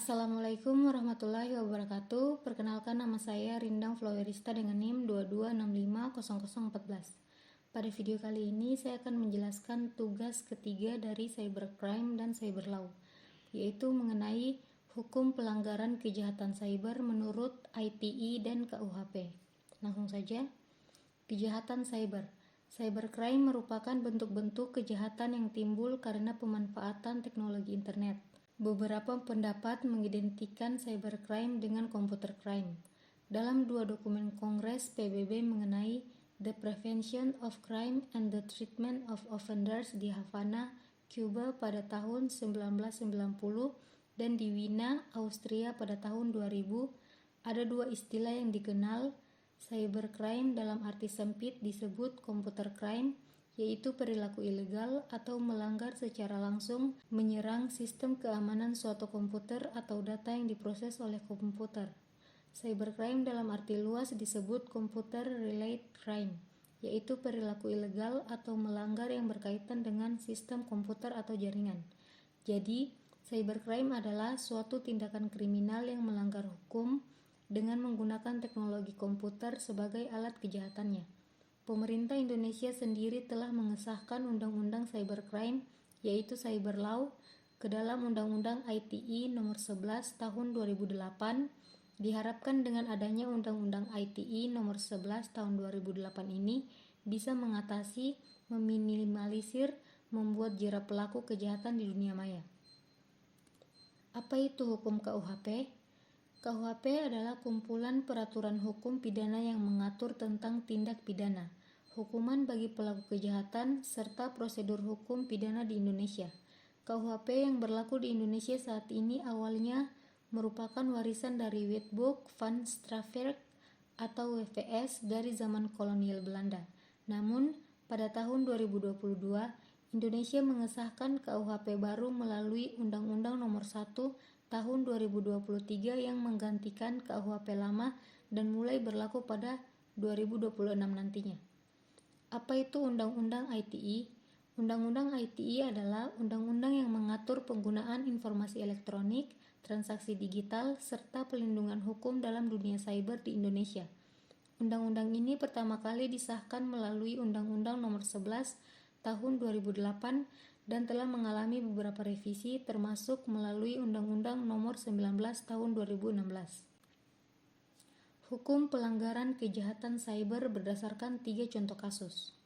Assalamualaikum warahmatullahi wabarakatuh. Perkenalkan, nama saya Rindang Flowerista dengan NIM 22650014. Pada video kali ini saya akan menjelaskan tugas ketiga dari cybercrime dan cyber law, yaitu mengenai hukum pelanggaran kejahatan cyber menurut ITE dan KUHP. Langsung saja. Kejahatan cyber. Cybercrime merupakan bentuk-bentuk kejahatan yang timbul karena pemanfaatan teknologi internet. Beberapa pendapat mengidentikan cybercrime dengan computer crime. Dalam dua dokumen Kongres PBB mengenai The Prevention of Crime and the Treatment of Offenders di Havana, Cuba pada tahun 1990 dan di Wina, Austria pada tahun 2000, ada dua istilah yang dikenal. Cybercrime dalam arti sempit disebut computer crime, yaitu perilaku ilegal atau melanggar secara langsung menyerang sistem keamanan suatu komputer atau data yang diproses oleh komputer. Cybercrime dalam arti luas disebut computer-related crime, yaitu perilaku ilegal atau melanggar yang berkaitan dengan sistem komputer atau jaringan. Jadi, cybercrime adalah suatu tindakan kriminal yang melanggar hukum dengan menggunakan teknologi komputer sebagai alat kejahatannya. Pemerintah Indonesia sendiri telah mengesahkan Undang-Undang Cybercrime, yaitu Cyber Law, ke dalam Undang-Undang ITE Nomor 11 Tahun 2008. Diharapkan dengan adanya Undang-Undang ITE Nomor 11 Tahun 2008 ini bisa mengatasi, meminimalisir, membuat jera pelaku kejahatan di dunia maya. Apa itu hukum KUHP? KUHP adalah kumpulan peraturan hukum pidana yang mengatur tentang tindak pidana, hukuman bagi pelaku kejahatan, serta prosedur hukum pidana di Indonesia. KUHP yang berlaku di Indonesia saat ini awalnya merupakan warisan dari Wetboek van Strafrecht atau WVS dari zaman kolonial Belanda. Namun, pada tahun 2022, Indonesia mengesahkan KUHP baru melalui Undang-Undang Nomor 1 Tahun 2023 yang menggantikan KUHP lama dan mulai berlaku pada 2026 nantinya. Apa itu Undang-Undang ITE? Undang-Undang ITE adalah undang-undang yang mengatur penggunaan informasi elektronik, transaksi digital, serta pelindungan hukum dalam dunia cyber di Indonesia. Undang-undang ini pertama kali disahkan melalui Undang-Undang Nomor 11 Tahun 2008 dan telah mengalami beberapa revisi termasuk melalui Undang-Undang Nomor 19 Tahun 2016. Hukum pelanggaran kejahatan cyber berdasarkan 3 contoh kasus.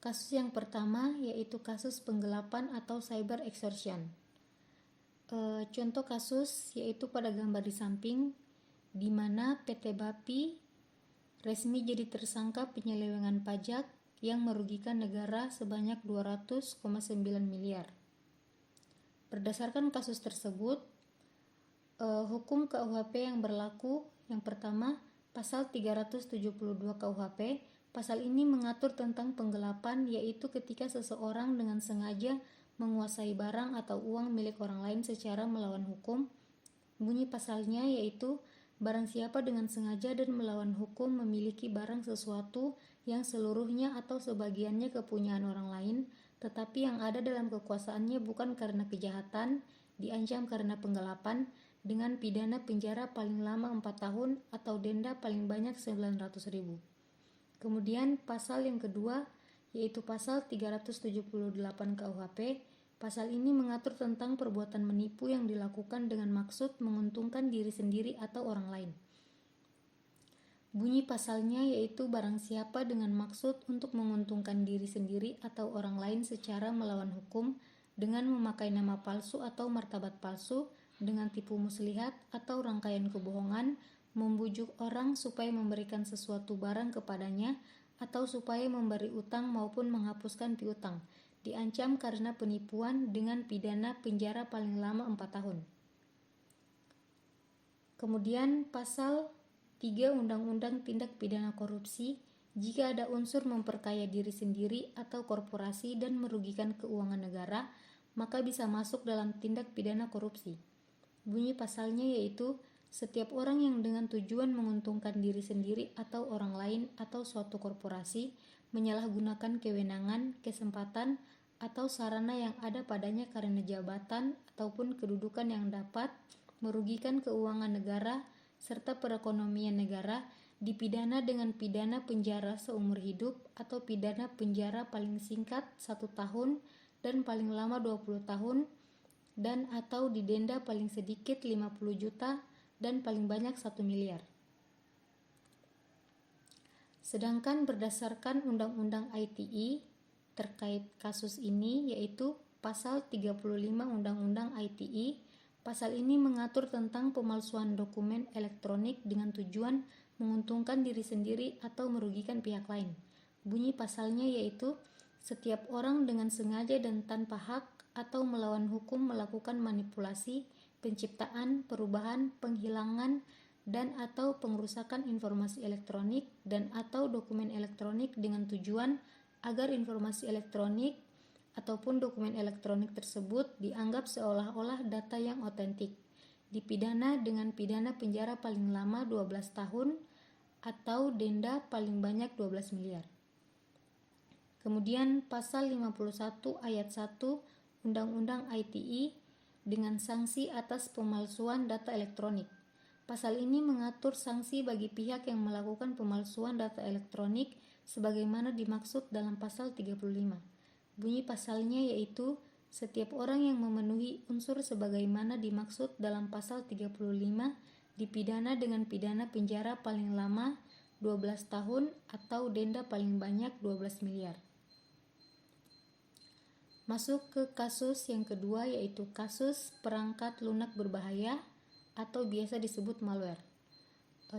Kasus yang pertama yaitu kasus penggelapan atau cyber extortion. Contoh kasus yaitu pada gambar di samping, di mana PT BAPI resmi jadi tersangka penyelewengan pajak yang merugikan negara sebanyak 200,9 miliar. Berdasarkan kasus tersebut, hukum KUHP yang berlaku yang pertama, pasal 372 KUHP. Pasal ini mengatur tentang penggelapan, yaitu ketika seseorang dengan sengaja menguasai barang atau uang milik orang lain secara melawan hukum. Bunyi pasalnya yaitu barang siapa dengan sengaja dan melawan hukum memiliki barang sesuatu yang seluruhnya atau sebagiannya kepunyaan orang lain, tetapi yang ada dalam kekuasaannya bukan karena kejahatan, diancam karena penggelapan, dengan pidana penjara paling lama 4 tahun atau denda paling banyak 900.000. Kemudian pasal yang kedua, yaitu pasal 378 KUHP. Pasal ini mengatur tentang perbuatan menipu yang dilakukan dengan maksud menguntungkan diri sendiri atau orang lain. Bunyi pasalnya yaitu barang siapa dengan maksud untuk menguntungkan diri sendiri atau orang lain secara melawan hukum dengan memakai nama palsu atau martabat palsu, dengan tipu muslihat atau rangkaian kebohongan, membujuk orang supaya memberikan sesuatu barang kepadanya atau supaya memberi utang maupun menghapuskan piutang, diancam karena penipuan dengan pidana penjara paling lama 4 tahun. Kemudian pasal 3 Undang-Undang Tindak Pidana Korupsi, jika ada unsur memperkaya diri sendiri atau korporasi dan merugikan keuangan negara, maka bisa masuk dalam tindak pidana korupsi. Bunyi pasalnya yaitu setiap orang yang dengan tujuan menguntungkan diri sendiri atau orang lain atau suatu korporasi menyalahgunakan kewenangan, kesempatan, atau sarana yang ada padanya karena jabatan ataupun kedudukan yang dapat merugikan keuangan negara, serta perekonomian negara, dipidana dengan pidana penjara seumur hidup atau pidana penjara paling singkat 1 tahun dan paling lama 20 tahun dan atau didenda paling sedikit 50 juta dan paling banyak 1 miliar. Sedangkan berdasarkan Undang-Undang ITE terkait kasus ini yaitu Pasal 35 Undang-Undang ITE. Pasal ini mengatur tentang pemalsuan dokumen elektronik dengan tujuan menguntungkan diri sendiri atau merugikan pihak lain. Bunyi pasalnya yaitu setiap orang dengan sengaja dan tanpa hak atau melawan hukum melakukan manipulasi, penciptaan, perubahan, penghilangan, dan atau pengerusakan informasi elektronik dan atau dokumen elektronik dengan tujuan agar informasi elektronik ataupun dokumen elektronik tersebut dianggap seolah-olah data yang otentik, dipidana dengan pidana penjara paling lama 12 tahun atau denda paling banyak 12 miliar. Kemudian pasal 51 ayat 1 Undang-Undang ITE dengan sanksi atas pemalsuan data elektronik. Pasal ini mengatur sanksi bagi pihak yang melakukan pemalsuan data elektronik sebagaimana dimaksud dalam pasal 35. Bunyi pasalnya yaitu setiap orang yang memenuhi unsur sebagaimana dimaksud dalam pasal 35 dipidana dengan pidana penjara paling lama 12 tahun atau denda paling banyak 12 miliar. Masuk ke kasus yang kedua yaitu kasus perangkat lunak berbahaya atau biasa disebut malware.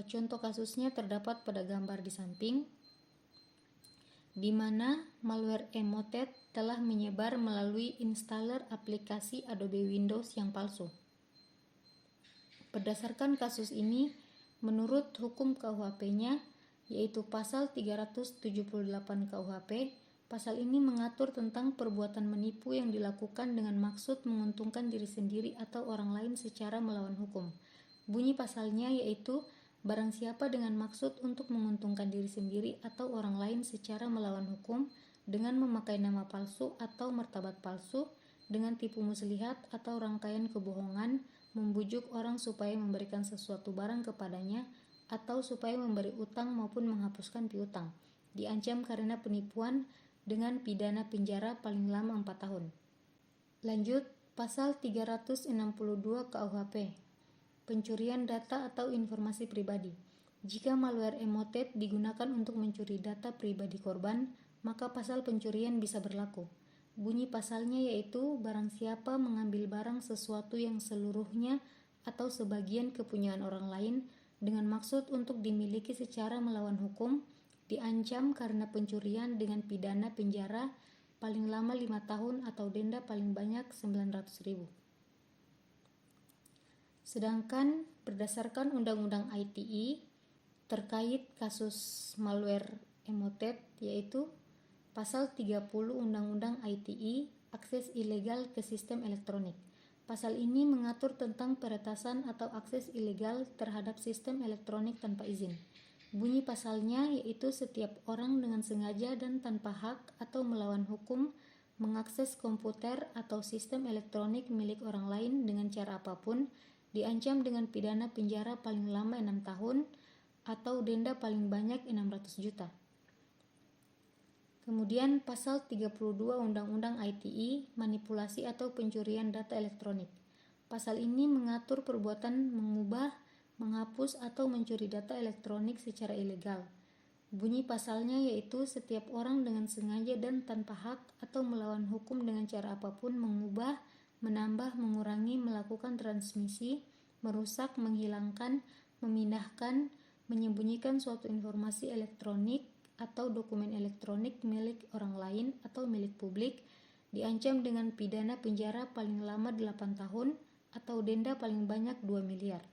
Contoh kasusnya terdapat pada gambar di samping, di mana malware Emotet telah menyebar melalui installer aplikasi Adobe Windows yang palsu. Berdasarkan kasus ini, menurut hukum KUHP-nya, yaitu pasal 378 KUHP, pasal ini mengatur tentang perbuatan menipu yang dilakukan dengan maksud menguntungkan diri sendiri atau orang lain secara melawan hukum. Bunyi pasalnya yaitu barang siapa dengan maksud untuk menguntungkan diri sendiri atau orang lain secara melawan hukum dengan memakai nama palsu atau martabat palsu, dengan tipu muslihat atau rangkaian kebohongan, membujuk orang supaya memberikan sesuatu barang kepadanya atau supaya memberi utang maupun menghapuskan piutang, diancam karena penipuan dengan pidana penjara paling lama 4 tahun. Lanjut, pasal 362 KUHP. Pencurian data atau informasi pribadi. Jika malware Emotet digunakan untuk mencuri data pribadi korban, maka pasal pencurian bisa berlaku. Bunyi pasalnya yaitu barang siapa mengambil barang sesuatu yang seluruhnya atau sebagian kepunyaan orang lain dengan maksud untuk dimiliki secara melawan hukum, diancam karena pencurian dengan pidana penjara paling lama 5 tahun atau denda paling banyak 900.000. Sedangkan berdasarkan Undang-Undang ITE terkait kasus malware Emotet yaitu pasal 30 Undang-Undang ITE akses ilegal ke sistem elektronik. Pasal ini mengatur tentang peretasan atau akses ilegal terhadap sistem elektronik tanpa izin. Bunyi pasalnya yaitu setiap orang dengan sengaja dan tanpa hak atau melawan hukum mengakses komputer atau sistem elektronik milik orang lain dengan cara apapun, diancam dengan pidana penjara paling lama 6 tahun atau denda paling banyak 600 juta. Kemudian pasal 32 Undang-Undang ITE manipulasi atau pencurian data elektronik. Pasal ini mengatur perbuatan mengubah, menghapus atau mencuri data elektronik secara ilegal. Bunyi pasalnya yaitu setiap orang dengan sengaja dan tanpa hak atau melawan hukum dengan cara apapun mengubah, menambah, mengurangi, melakukan transmisi, merusak, menghilangkan, memindahkan, menyembunyikan suatu informasi elektronik atau dokumen elektronik milik orang lain atau milik publik, diancam dengan pidana penjara paling lama 8 tahun atau denda paling banyak 2 miliar.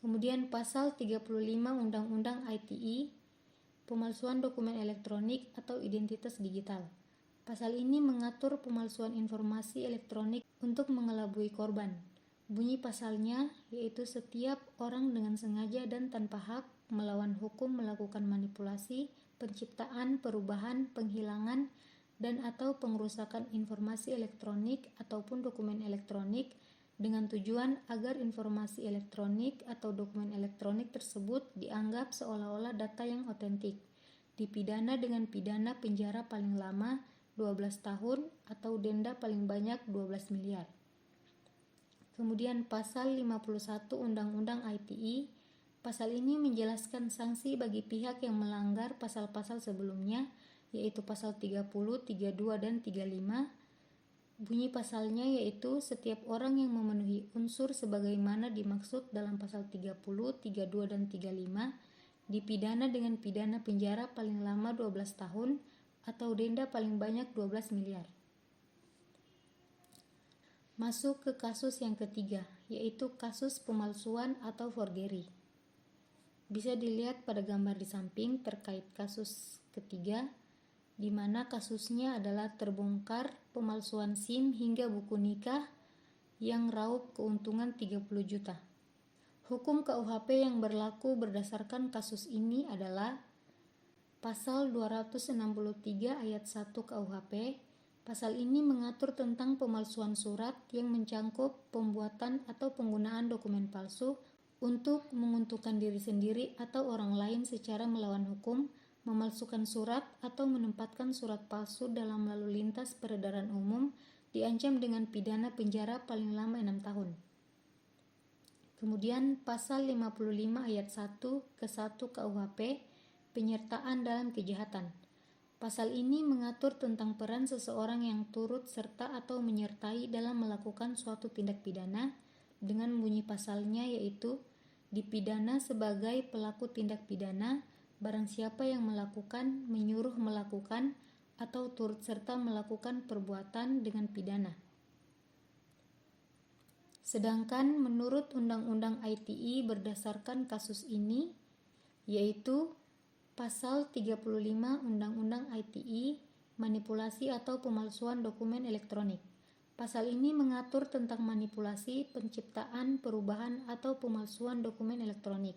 Kemudian pasal 35 Undang-Undang ITE pemalsuan dokumen elektronik atau identitas digital. Pasal ini mengatur pemalsuan informasi elektronik untuk mengelabui korban. Bunyi pasalnya yaitu setiap orang dengan sengaja dan tanpa hak melawan hukum melakukan manipulasi, penciptaan, perubahan, penghilangan, dan atau pengerusakan informasi elektronik ataupun dokumen elektronik dengan tujuan agar informasi elektronik atau dokumen elektronik tersebut dianggap seolah-olah data yang otentik, dipidana dengan pidana penjara paling lama 12 tahun atau denda paling banyak 12 miliar. Kemudian pasal 51 Undang-Undang ITE, pasal ini menjelaskan sanksi bagi pihak yang melanggar pasal-pasal sebelumnya, yaitu pasal 30, 32, dan 35. Bunyi pasalnya yaitu setiap orang yang memenuhi unsur sebagaimana dimaksud dalam pasal 30, 32, dan 35 dipidana dengan pidana penjara paling lama 12 tahun atau denda paling banyak 12 miliar. Masuk ke kasus yang ketiga, yaitu kasus pemalsuan atau forgery. Bisa dilihat pada gambar di samping terkait kasus ketiga, di mana kasusnya adalah terbongkar pemalsuan SIM hingga buku nikah yang raup keuntungan 30 juta. Hukum KUHP yang berlaku berdasarkan kasus ini adalah Pasal 263 ayat 1 KUHP. Pasal ini mengatur tentang pemalsuan surat yang mencangkup pembuatan atau penggunaan dokumen palsu untuk menguntungkan diri sendiri atau orang lain secara melawan hukum, memalsukan surat atau menempatkan surat palsu dalam lalu lintas peredaran umum diancam dengan pidana penjara paling lama 6 tahun. Kemudian pasal 55 ayat 1 ke 1 KUHP, penyertaan dalam kejahatan. Pasal ini mengatur tentang peran seseorang yang turut serta atau menyertai dalam melakukan suatu tindak pidana dengan bunyi pasalnya yaitu dipidana sebagai pelaku tindak pidana barang siapa yang melakukan, menyuruh melakukan, atau turut serta melakukan perbuatan dengan pidana. Sedangkan menurut Undang-Undang ITE berdasarkan kasus ini, yaitu Pasal 35 Undang-Undang ITE, manipulasi atau pemalsuan dokumen elektronik. Pasal ini mengatur tentang manipulasi, penciptaan, perubahan, atau pemalsuan dokumen elektronik.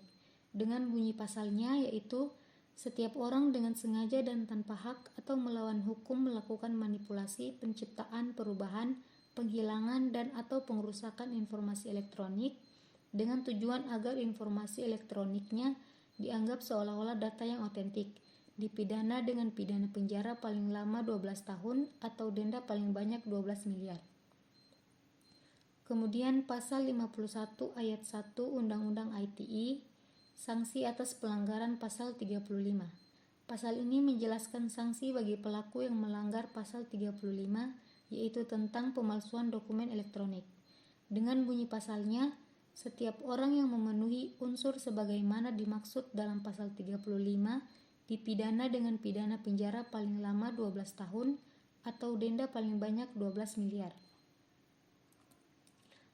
Dengan bunyi pasalnya yaitu setiap orang dengan sengaja dan tanpa hak atau melawan hukum melakukan manipulasi, penciptaan, perubahan, penghilangan, dan atau pengerusakan informasi elektronik dengan tujuan agar informasi elektroniknya dianggap seolah-olah data yang otentik, dipidana dengan pidana penjara paling lama 12 tahun atau denda paling banyak 12 miliar. Kemudian pasal 51 ayat 1 Undang-Undang ITE, sanksi atas pelanggaran pasal 35. Pasal ini menjelaskan sanksi bagi pelaku yang melanggar pasal 35, yaitu tentang pemalsuan dokumen elektronik. Dengan bunyi pasalnya, setiap orang yang memenuhi unsur sebagaimana dimaksud dalam pasal 35 dipidana dengan pidana penjara paling lama 12 tahun atau denda paling banyak 12 miliar.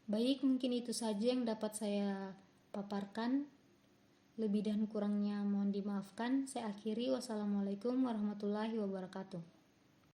Baik, mungkin itu saja yang dapat saya paparkan. Lebih dan kurangnya mohon dimaafkan. Saya akhiri. Wassalamualaikum warahmatullahi wabarakatuh.